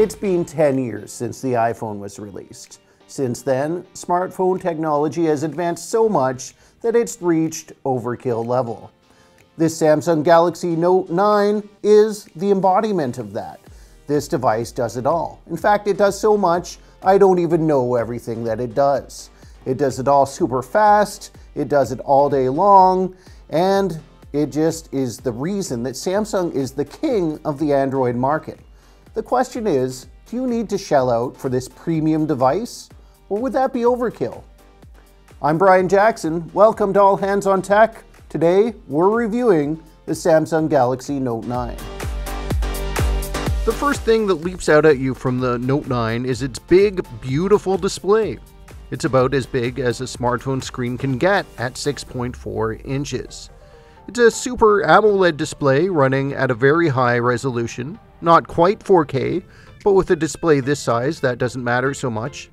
It's been 10 years since the iPhone was released. Since then, smartphone technology has advanced so much that it's reached overkill level. This Samsung Galaxy Note 9 is the embodiment of that. This device does it all. In fact, it does so much, I don't even know everything that it does. It does it all super fast, it does it all day long, and it just is the reason that Samsung is the king of the Android market. The question is, do you need to shell out for this premium device, or would that be overkill? I'm Brian Jackson. Welcome to All Hands on Tech. Today, we're reviewing the Samsung Galaxy Note 9. The first thing that leaps out at you from the Note 9 is its big, beautiful display. It's about as big as a smartphone screen can get at 6.4 inches. It's a Super AMOLED display running at a very high resolution, not quite 4K, but with a display this size, that doesn't matter so much.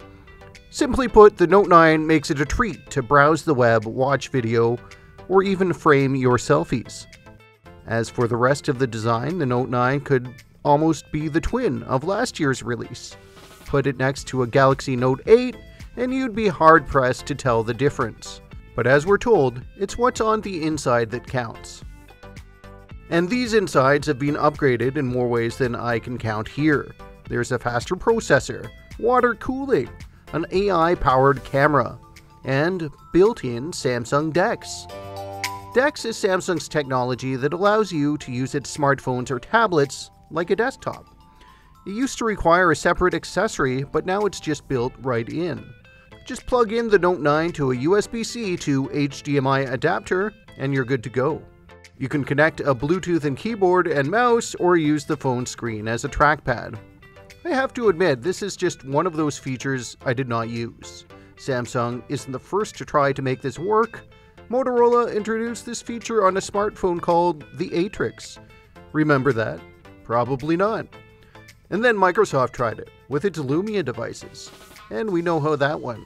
Simply put, the Note 9 makes it a treat to browse the web, watch video, or even frame your selfies. As for the rest of the design, the Note 9 could almost be the twin of last year's release. Put it next to a Galaxy Note 8, and you'd be hard-pressed to tell the difference. But as we're told, it's what's on the inside that counts. And these insides have been upgraded in more ways than I can count here. There's a faster processor, water cooling, an AI-powered camera, and built-in Samsung DeX. DeX is Samsung's technology that allows you to use its smartphones or tablets like a desktop. It used to require a separate accessory, but now it's just built right in. Just plug in the Note 9 to a USB-C to HDMI adapter, and you're good to go. You can connect a Bluetooth and keyboard and mouse, or use the phone screen as a trackpad. I have to admit, this is just one of those features I did not use. Samsung isn't the first to try to make this work. Motorola introduced this feature on a smartphone called the Atrix. Remember that? Probably not. And then Microsoft tried it with its Lumia devices, and we know how that went.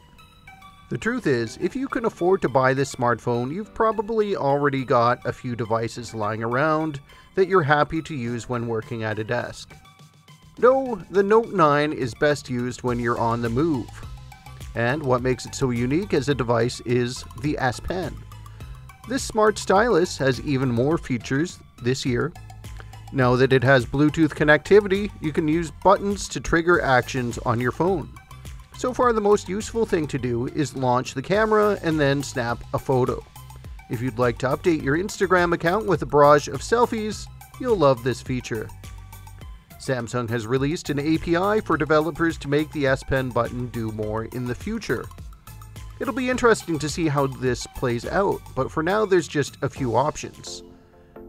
The truth is, if you can afford to buy this smartphone, you've probably already got a few devices lying around that you're happy to use when working at a desk. No, the Note 9 is best used when you're on the move. And what makes it so unique as a device is the S Pen. This smart stylus has even more features this year. Now that it has Bluetooth connectivity, you can use buttons to trigger actions on your phone. So far, the most useful thing to do is launch the camera and then snap a photo. If you'd like to update your Instagram account with a barrage of selfies, you'll love this feature. Samsung has released an API for developers to make the S Pen button do more in the future. It'll be interesting to see how this plays out, but for now there's just a few options.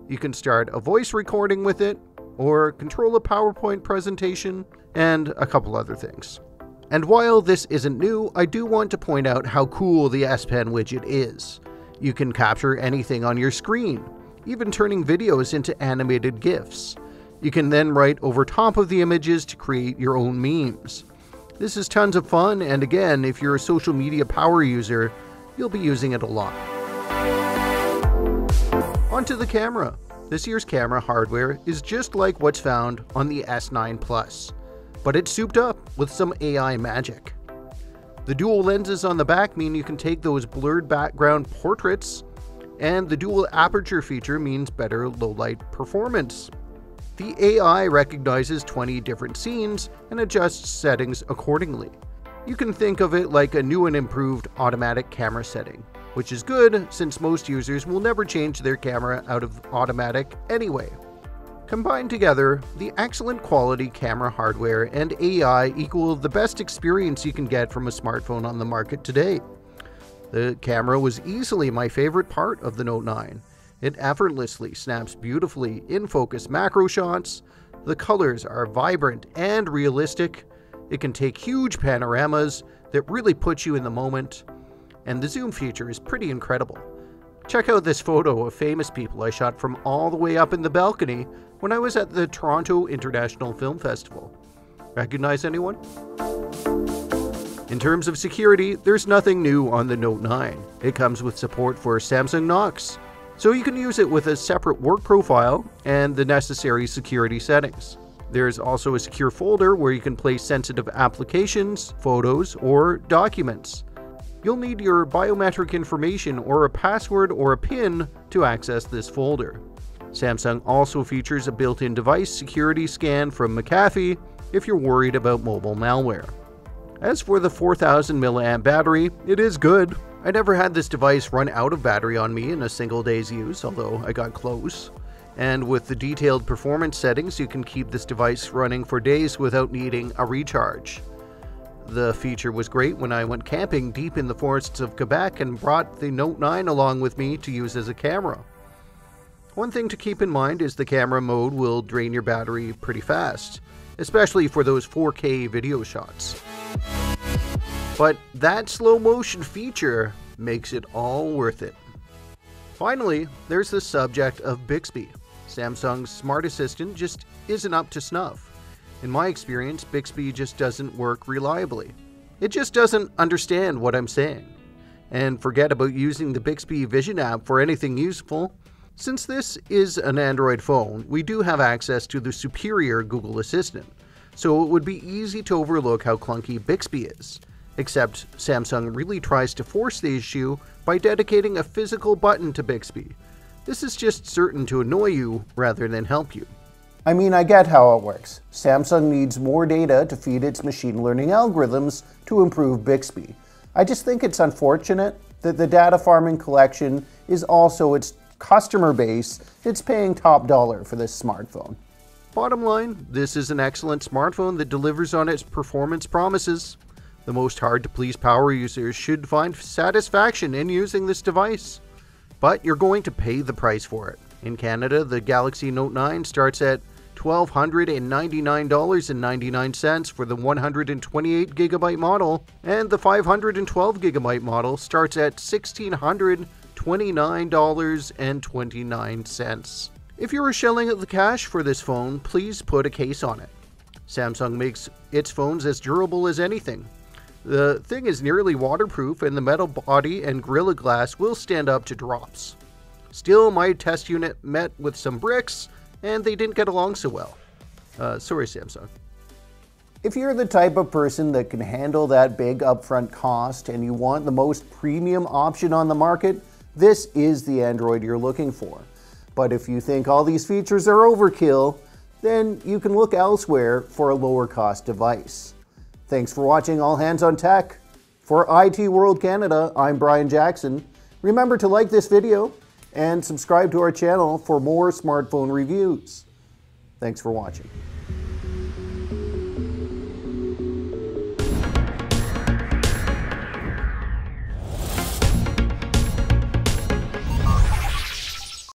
You can start a voice recording with it, or control a PowerPoint presentation, and a couple other things. And while this isn't new, I do want to point out how cool the S Pen widget is. You can capture anything on your screen, even turning videos into animated GIFs. You can then write over top of the images to create your own memes. This is tons of fun, and again, if you're a social media power user, you'll be using it a lot. Onto the camera. This year's camera hardware is just like what's found on the S9 Plus. But it's souped up with some AI magic. The dual lenses on the back mean you can take those blurred background portraits, and the dual aperture feature means better low-light performance. The AI recognizes 20 different scenes and adjusts settings accordingly. You can think of it like a new and improved automatic camera setting, which is good since most users will never change their camera out of automatic anyway. Combined together, the excellent quality camera hardware and AI equal the best experience you can get from a smartphone on the market today. The camera was easily my favorite part of the Note 9. It effortlessly snaps beautifully in-focus macro shots, the colors are vibrant and realistic, it can take huge panoramas that really put you in the moment, and the zoom feature is pretty incredible. Check out this photo of famous people I shot from all the way up in the balcony when I was at the Toronto International Film Festival. Recognize anyone? In terms of security, there's nothing new on the Note 9. It comes with support for Samsung Knox, so you can use it with a separate work profile and the necessary security settings. There's also a secure folder where you can place sensitive applications, photos, or documents. You'll need your biometric information or a password or a PIN to access this folder. Samsung also features a built-in device security scan from McAfee if you're worried about mobile malware. As for the 4000 mAh battery, it is good. I never had this device run out of battery on me in a single day's use, although I got close. And with the detailed performance settings, you can keep this device running for days without needing a recharge. The feature was great when I went camping deep in the forests of Quebec and brought the Note 9 along with me to use as a camera. One thing to keep in mind is the camera mode will drain your battery pretty fast, especially for those 4K video shots. But that slow motion feature makes it all worth it. Finally, there's the subject of Bixby. Samsung's smart assistant just isn't up to snuff. In my experience, Bixby just doesn't work reliably. It just doesn't understand what I'm saying. And forget about using the Bixby Vision app for anything useful. Since this is an Android phone, we do have access to the superior Google Assistant, so it would be easy to overlook how clunky Bixby is. Except Samsung really tries to force the issue by dedicating a physical button to Bixby. This is just certain to annoy you rather than help you. I mean, I get how it works. Samsung needs more data to feed its machine learning algorithms to improve Bixby. I just think it's unfortunate that the data farming collection is also its customer base that's paying top dollar for this smartphone. Bottom line, this is an excellent smartphone that delivers on its performance promises. The most hard-to-please power users should find satisfaction in using this device. But you're going to pay the price for it. In Canada, the Galaxy Note 9 starts at $1,299.99 for the 128GB model, and the 512GB model starts at $1,629.29. If you're shelling out the cash for this phone, please put a case on it. Samsung makes its phones as durable as anything. The thing is nearly waterproof, and the metal body and Gorilla Glass will stand up to drops. Still, my test unit met with some bricks, and they didn't get along so well. Sorry, Samsung. If you're the type of person that can handle that big upfront cost and you want the most premium option on the market, this is the Android you're looking for. But if you think all these features are overkill, then you can look elsewhere for a lower cost device. Thanks for watching All Hands on Tech. For IT World Canada, I'm Brian Jackson. Remember to like this video and subscribe to our channel for more smartphone reviews. Thanks for watching.